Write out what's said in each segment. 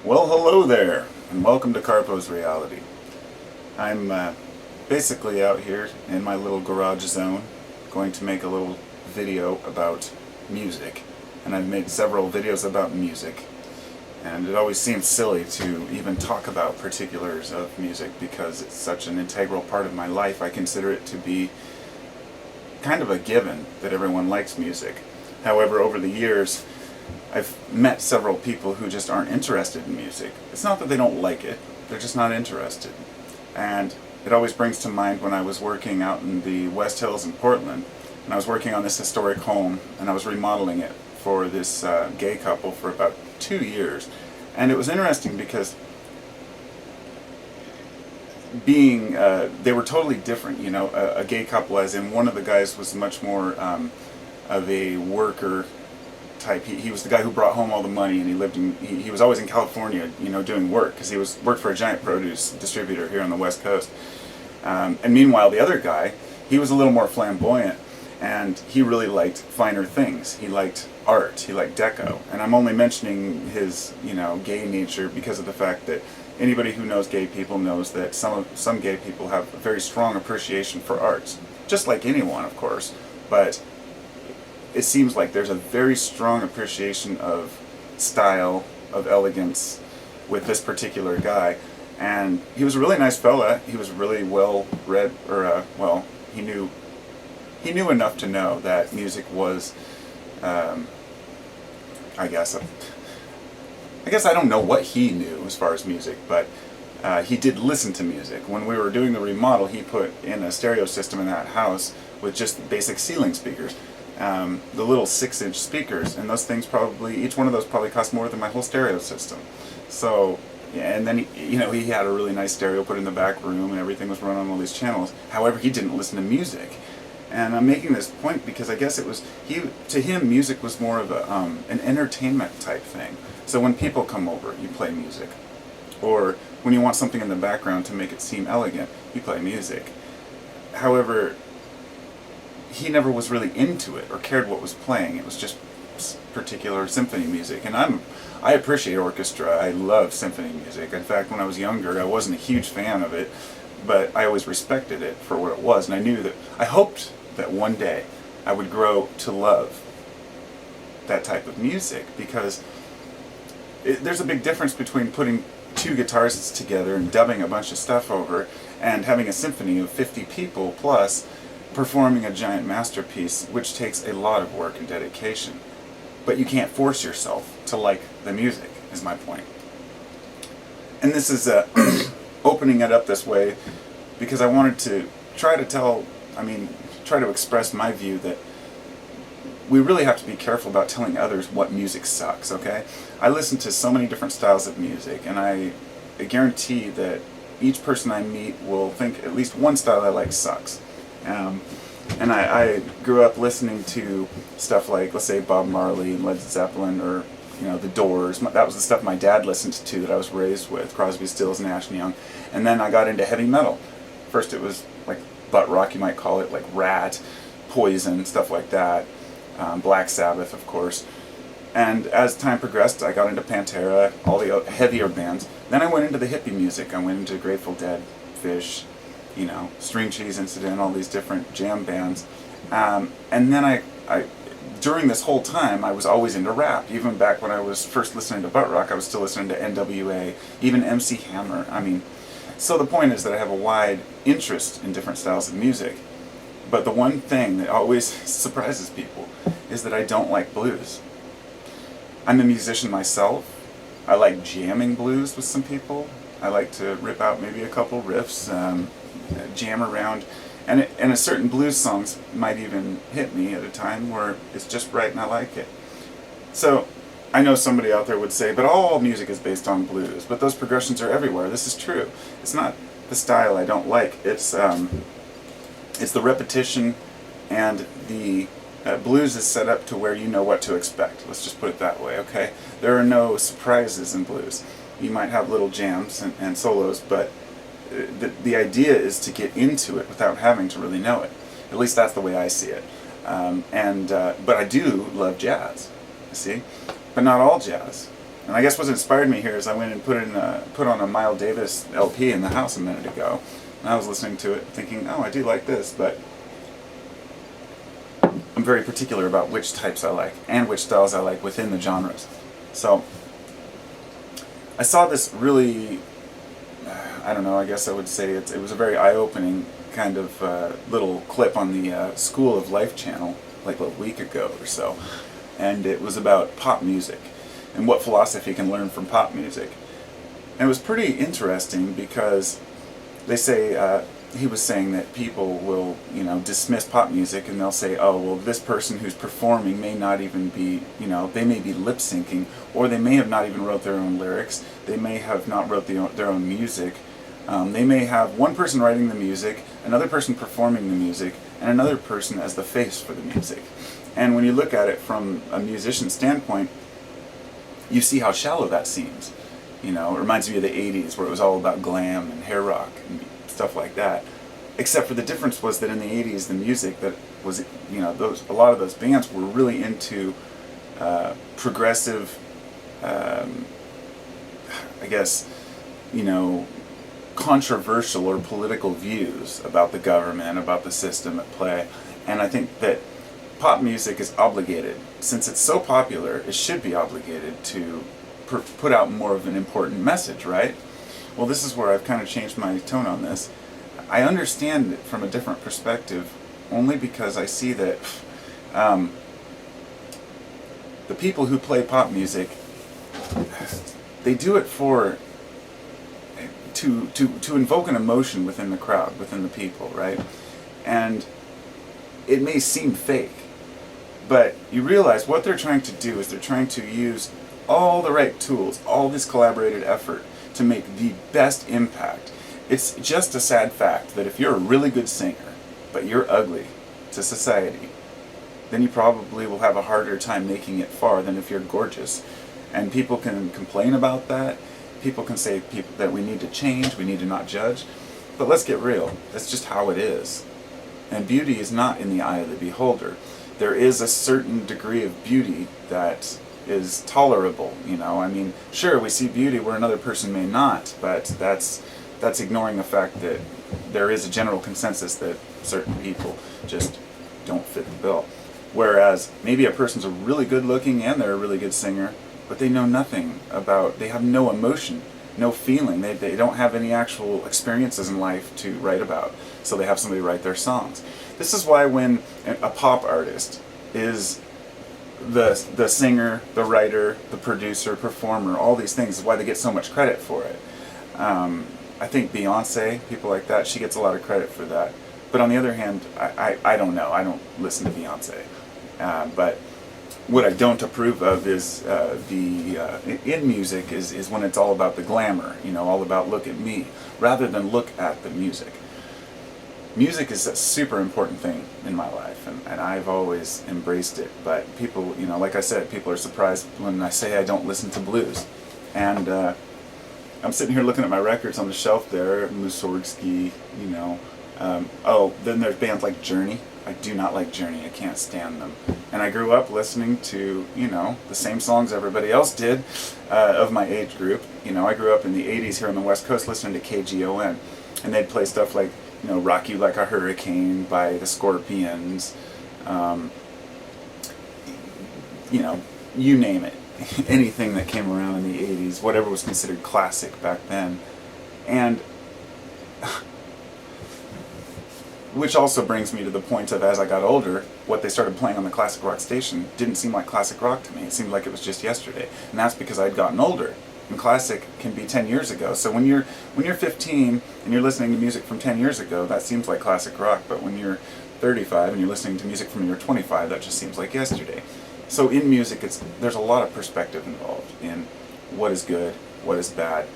Well, hello there, and welcome to Carpo's Reality. I'm basically out here in my little garage zone, going to make a little video about music. And I've made several videos about music, and it always seems silly to even talk about particulars of music because it's such an integral part of my life. I consider it to be kind of a given that everyone likes music. However, over the years, I've met several people who just aren't interested in music. It's not that they don't like it, they're just not interested. And it always brings to mind when I was working out in the West Hills in Portland, and I was working on this historic home, and I was remodeling it for this gay couple for about 2 years. And it was interesting because they were totally different, you know, a gay couple, as in one of the guys was much more of a worker type. He was the guy who brought home all the money, and he was always in California, you know, doing work because he worked for a giant produce distributor here on the West Coast. And meanwhile, the other guy, he was a little more flamboyant, and he really liked finer things. He liked art. He liked deco. And I'm only mentioning his, you know, gay nature because of the fact that anybody who knows gay people knows that some gay people have a very strong appreciation for arts, just like anyone, of course. But it seems like there's a very strong appreciation of style, of elegance with this particular guy. And he was a really nice fella. He was really well read, or well, he knew enough to know that music was, I guess I don't know what he knew as far as music, but he did listen to music. When we were doing the remodel, he put in a stereo system in that house with just basic ceiling speakers. The little 6-inch speakers, and those things each one of those probably cost more than my whole stereo system. So, yeah, and then he had a really nice stereo put in the back room, and everything was run on all these channels. However, he didn't listen to music, and I'm making this point because I guess to him music was more of an entertainment type thing. So when people come over, you play music, or when you want something in the background to make it seem elegant, you play music. However, he never was really into it or cared what was playing. It was just particular symphony music. And I appreciate orchestra. I love symphony music. In fact, when I was younger, I wasn't a huge fan of it, but I always respected it for what it was. And I hoped that one day I would grow to love that type of music, because there's a big difference between putting two guitarists together and dubbing a bunch of stuff over and having a symphony of 50 people plus performing a giant masterpiece, which takes a lot of work and dedication. But you can't force yourself to like the music, is my point. And this is opening it up this way because I wanted to try to express my view that we really have to be careful about telling others what music sucks, okay? I listen to so many different styles of music, and I guarantee that each person I meet will think at least one style I like sucks. And I grew up listening to stuff like, let's say, Bob Marley and Led Zeppelin, or The Doors. That was the stuff my dad listened to, that I was raised with, Crosby, Stills, Nash and Young. And then I got into heavy metal. First it was like butt rock, you might call it, like Rat, Poison, stuff like that. Black Sabbath, of course. And as time progressed, I got into Pantera, all the heavier bands. Then I went into the hippie music. I went into Grateful Dead, Fish, String Cheese Incident, all these different jam bands. And then I during this whole time, I was always into rap. Even back when I was first listening to butt rock, I was still listening to NWA, even MC Hammer. So the point is that I have a wide interest in different styles of music. But the one thing that always surprises people is that I don't like blues. I'm a musician myself. I like jamming blues with some people. I like to rip out maybe a couple riffs, jam around, and a certain blues songs might even hit me at a time where it's just right and I like it. So I know somebody out there would say, but all music is based on blues, but those progressions are everywhere. This is true. It's not the style I don't like. It's the repetition, and the blues is set up to where you know what to expect. Let's just put it that way, okay? There are no surprises in blues. You might have little jams and solos, but the idea is to get into it without having to really know it. At least that's the way I see it. But I do love jazz, you see? But not all jazz. And I guess what inspired me here is I went and put on a Miles Davis LP in the house a minute ago, and I was listening to it thinking, oh, I do like this, but I'm very particular about which types I like and which styles I like within the genres. So I saw this really, I don't know, I guess I would say it was a very eye-opening kind of little clip on the School of Life channel like a week ago or so, and it was about pop music and what philosophy can learn from pop music. And it was pretty interesting because they say, he was saying that people will, dismiss pop music and they'll say, oh, well, this person who's performing may not even be, they may be lip syncing, or they may have not even wrote their own lyrics, they may have not wrote their own music. They may have one person writing the music, another person performing the music, and another person as the face for the music. And when you look at it from a musician standpoint, you see how shallow that seems. It reminds me of the 80s where it was all about glam and hair rock and stuff like that. Except for the difference was that in the 80s, the music that was, a lot of those bands were really into progressive, I guess, controversial or political views about the government, about the system at play. And I think that pop music is obligated, since it's so popular, it should be obligated to put out more of an important message, right? Well, this is where I've kind of changed my tone on this. I understand it from a different perspective, only because I see that the people who play pop music, they do it to invoke an emotion within the crowd, within the people, right? And it may seem fake, but you realize what they're trying to do is they're trying to use all the right tools, all this collaborated effort to make the best impact. It's just a sad fact that if you're a really good singer, but you're ugly to society, then you probably will have a harder time making it far than if you're gorgeous. And people can complain about that. People can say that we need to change, we need to not judge. But let's get real. That's just how it is. And beauty is not in the eye of the beholder. There is a certain degree of beauty that is tolerable, I mean, sure, we see beauty where another person may not, but that's ignoring the fact that there is a general consensus that certain people just don't fit the bill. Whereas maybe a person's a really good looking and they're a really good singer, but they know nothing about, they have no emotion, no feeling, they don't have any actual experiences in life to write about, so they have somebody write their songs. This is why when a pop artist is the singer, the writer, the producer, performer, all these things, is why they get so much credit for it. I think Beyonce, people like that, she gets a lot of credit for that. But on the other hand, I don't know. I don't listen to Beyonce. But what I don't approve of is in music is when it's all about the glamour, all about look at me, rather than look at the music. Music is a super important thing in my life, and I've always embraced it. But people, like I said, people are surprised when I say I don't listen to blues. And I'm sitting here looking at my records on the shelf there, Mussorgsky, then there's bands like Journey. I do not like Journey, I can't stand them. And I grew up listening to, the same songs everybody else did of my age group. I grew up in the 80s here on the West Coast listening to KGON. And they'd play stuff like, Rock You Like a Hurricane by the Scorpions, you name it. Anything that came around in the 80s, whatever was considered classic back then. And which also brings me to the point of, as I got older, what they started playing on the classic rock station didn't seem like classic rock to me. It seemed like it was just yesterday. And that's because I'd gotten older. And classic can be 10 years ago. So when you're 15 and you're listening to music from 10 years ago, that seems like classic rock. But when you're 35 and you're listening to music from when you're 25, that just seems like yesterday. So in music, there's a lot of perspective involved in what is good, what is bad.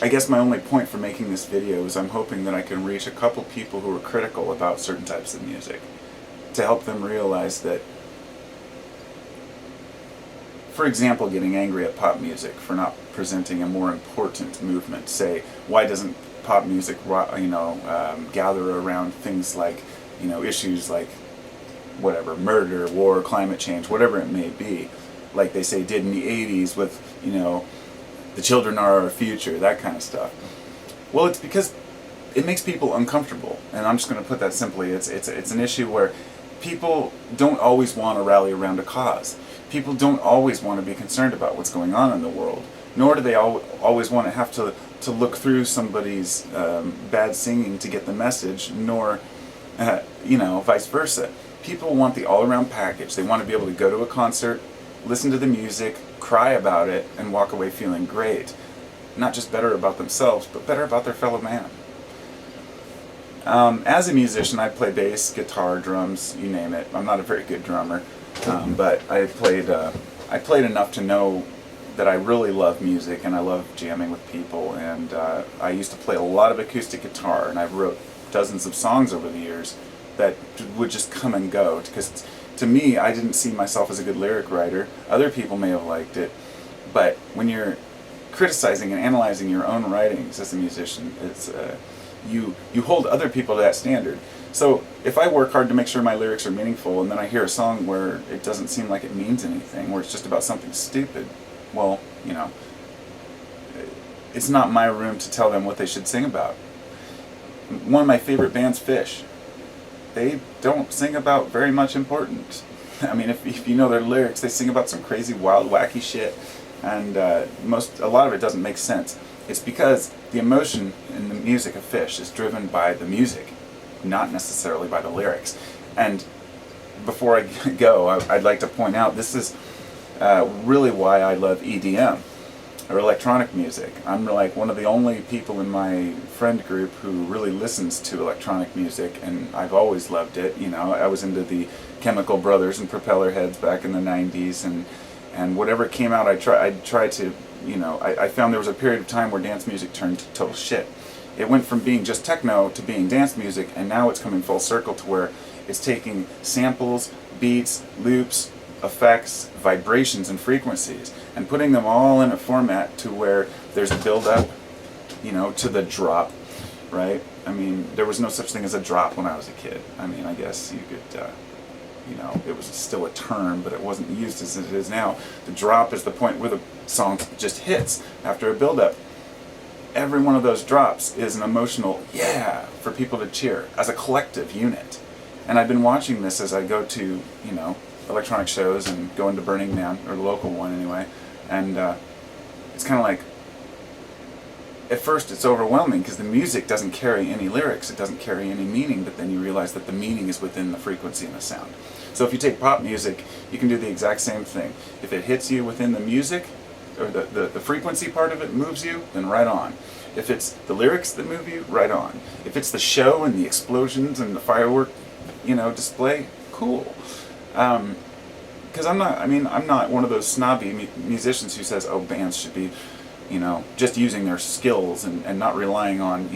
I guess my only point for making this video is I'm hoping that I can reach a couple people who are critical about certain types of music, to help them realize that, for example, getting angry at pop music for not presenting a more important movement. Say, why doesn't pop music, gather around things like, issues like, whatever, murder, war, climate change, whatever it may be, like they say did in the 80s with you know, the children are our future, that kind of stuff. Well, it's because it makes people uncomfortable, and I'm just going to put that simply. It's an issue where people don't always want to rally around a cause. People don't always want to be concerned about what's going on in the world, nor do they always want to have to look through somebody's bad singing to get the message, nor, vice versa. People want the all-around package. They want to be able to go to a concert, listen to the music, cry about it, and walk away feeling great. Not just better about themselves, but better about their fellow man. As a musician, I play bass, guitar, drums, you name it. I'm not a very good drummer, but I played enough to know that I really love music and I love jamming with people. And I used to play a lot of acoustic guitar, and I wrote dozens of songs over the years that would just come and go. Because to me, I didn't see myself as a good lyric writer. Other people may have liked it, but when you're criticizing and analyzing your own writings as a musician, it's you hold other people to that standard. So if I work hard to make sure my lyrics are meaningful, and then I hear a song where it doesn't seem like it means anything, where it's just about something stupid, well, it's not my room to tell them what they should sing about. One of my favorite bands, Phish, they don't sing about very much important. I mean, if you know their lyrics, they sing about some crazy, wild, wacky shit. And a lot of it doesn't make sense. It's because the emotion in the music of Phish is driven by the music, not necessarily by the lyrics. And before I go, I'd like to point out this is really why I love EDM, or electronic music. I'm like one of the only people in my friend group who really listens to electronic music, and I've always loved it. I was into the Chemical Brothers and Propellerheads back in the 90s, and whatever came out, I tried to, I found there was a period of time where dance music turned to total shit. It went from being just techno to being dance music, and now it's coming full circle to where it's taking samples, beats, loops, effects, vibrations, and frequencies, and putting them all in a format to where there's a build-up, to the drop, right? I mean, there was no such thing as a drop when I was a kid. I mean, I guess you could... it was still a term, but it wasn't used as it is now. The drop is the point where the song just hits after a build-up. Every one of those drops is an emotional yeah for people to cheer as a collective unit. And I've been watching this as I go to, electronic shows and go into Burning Man, or the local one anyway, and it's kind of like, at first it's overwhelming because the music doesn't carry any lyrics, it doesn't carry any meaning, but then you realize that the meaning is within the frequency and the sound. So if you take pop music, you can do the exact same thing. If it hits you within the music, or the frequency part of it moves you, then right on. If it's the lyrics that move you, right on. If it's the show and the explosions and the firework, display, cool. Because I'm not one of those snobby musicians who says, oh, bands should be, just using their skills and not relying on,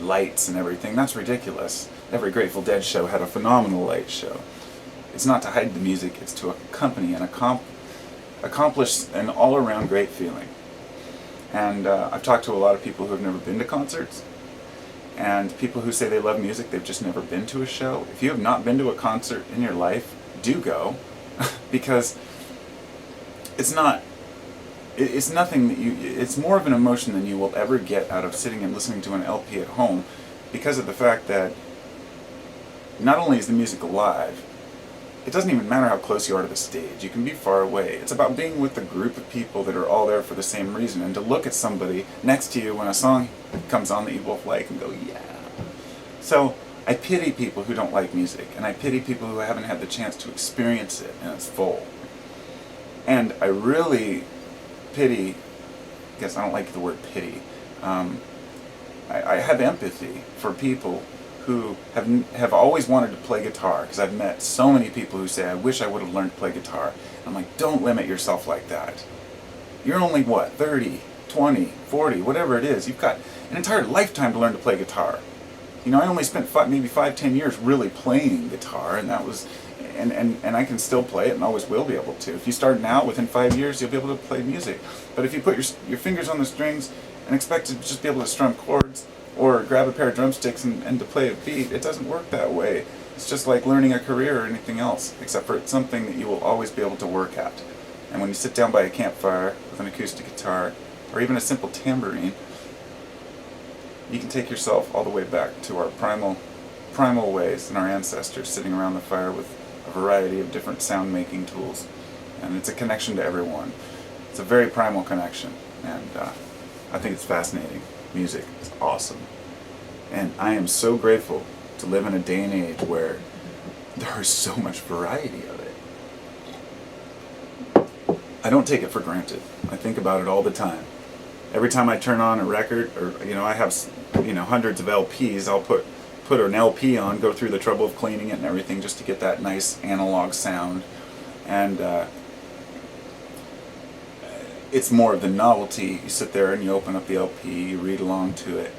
lights and everything. That's ridiculous. Every Grateful Dead show had a phenomenal light show. It's not to hide the music, it's to accompany and accomplish an all-around great feeling. And I've talked to a lot of people who have never been to concerts, and people who say they love music, they've just never been to a show. If you have not been to a concert in your life, do go, because it's nothing that it's more of an emotion than you will ever get out of sitting and listening to an LP at home, because of the fact that not only is the music alive, it doesn't even matter how close you are to the stage. You can be far away. It's about being with a group of people that are all there for the same reason, and to look at somebody next to you when a song comes on that you both like and go, yeah. So I pity people who don't like music, and I pity people who haven't had the chance to experience it in its full. And I really pity, I guess I don't like the word pity, I have empathy for people who have always wanted to play guitar, because I've met so many people who say, I wish I would have learned to play guitar. I'm like, don't limit yourself like that. You're only, 30, 20, 40, whatever it is. You've got an entire lifetime to learn to play guitar. I only spent maybe 5-10 years really playing guitar, and that was, and I can still play it and always will be able to. If you start now, within 5 years, you'll be able to play music. But if you put your fingers on the strings and expect to just be able to strum chords, or grab a pair of drumsticks and to play a beat, it doesn't work that way. It's just like learning a career or anything else, except for it's something that you will always be able to work at. And when you sit down by a campfire with an acoustic guitar, or even a simple tambourine, you can take yourself all the way back to our primal ways and our ancestors sitting around the fire with a variety of different sound making tools. And it's a connection to everyone. It's a very primal connection, and I think it's fascinating. Music is awesome. And I am so grateful to live in a day and age where there is so much variety of it. I don't take it for granted. I think about it all the time. Every time I turn on a record, or I have hundreds of LPs, I'll put an LP on, go through the trouble of cleaning it and everything just to get that nice analog sound. And it's more of the novelty. You sit there and you open up the LP, you read along to it.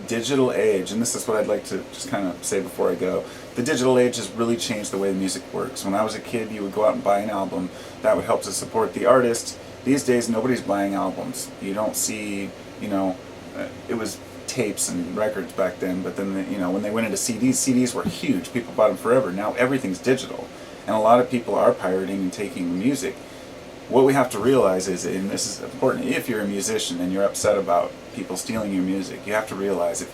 Digital age, and this is what I'd like to just kind of say before I go. The digital age has really changed the way the music works. When I was a kid, you would go out and buy an album. That would help to support the artist. These days, nobody's buying albums. You don't see, it was tapes and records back then, but then, when they went into CDs were huge. People bought them forever. Now everything's digital. And a lot of people are pirating and taking the music. What we have to realize is, and this is important, if you're a musician and you're upset about people stealing your music, you have to realize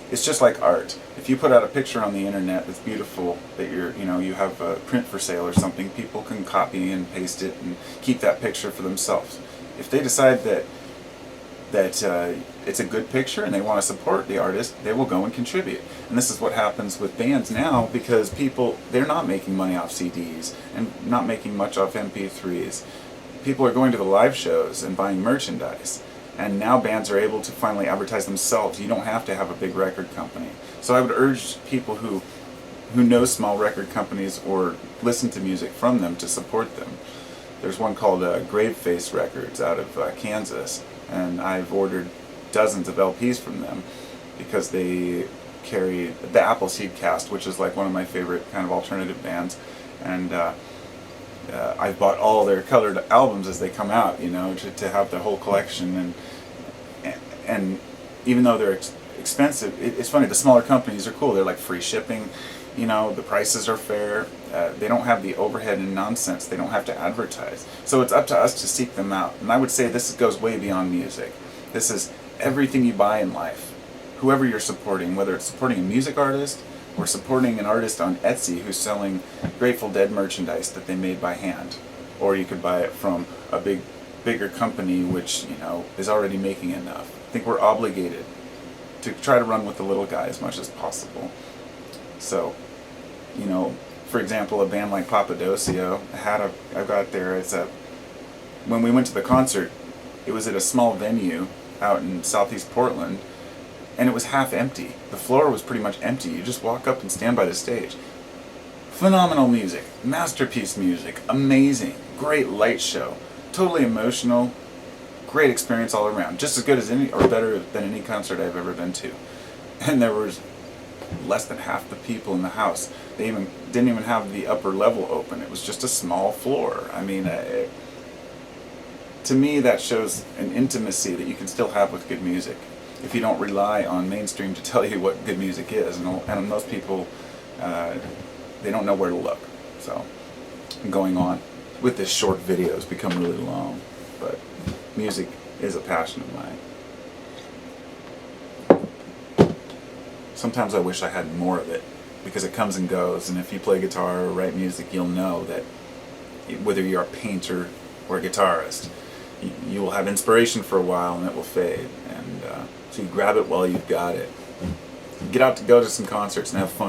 it's just like art. If you put out a picture on the internet that's beautiful, that you have a print for sale or something, people can copy and paste it and keep that picture for themselves. If they decide that it's a good picture and they want to support the artist, they will go and contribute. And this is what happens with bands now, because they're not making money off CDs and not making much off MP3s. People are going to the live shows and buying merchandise. And now bands are able to finally advertise themselves. You don't have to have a big record company. So I would urge people who know small record companies or listen to music from them to support them. There's one called Graveface Records out of Kansas, and I've ordered dozens of LPs from them because they carry the Appleseed Cast, which is like one of my favorite kind of alternative bands, and I've bought all their colored albums as they come out, to have the whole collection, and even though they're expensive, it's funny, the smaller companies are cool. They're like free shipping, the prices are fair, they don't have the overhead and nonsense, they don't have to advertise. So it's up to us to seek them out. And I would say this goes way beyond music. This is everything you buy in life. Whoever you're supporting, whether it's supporting a music artist or supporting an artist on Etsy who's selling Grateful Dead merchandise that they made by hand, or you could buy it from a bigger company which is already making enough. I think we're obligated to try to run with the little guy as much as possible. So, for example, a band like Papadosio I've got there. When we went to the concert, it was at a small venue out in southeast Portland, and it was half empty. The floor was pretty much empty. You just walk up and stand by the stage. Phenomenal music, masterpiece music, amazing, great light show, totally emotional, great experience all around. Just as good as or better than any concert I've ever been to. And there was less than half the people in the house. They didn't even have the upper level open. It was just a small floor. I mean, to me that shows an intimacy that you can still have with good music if you don't rely on mainstream to tell you what good music is. And most people, they don't know where to look. So I'm going on with this short video. It's become really long, but music is a passion of mine. Sometimes I wish I had more of it, because it comes and goes, and if you play guitar or write music, you'll know that whether you're a painter or a guitarist, you will have inspiration for a while and it will fade, and so you grab it while you've got it. Get out to go to some concerts and have fun.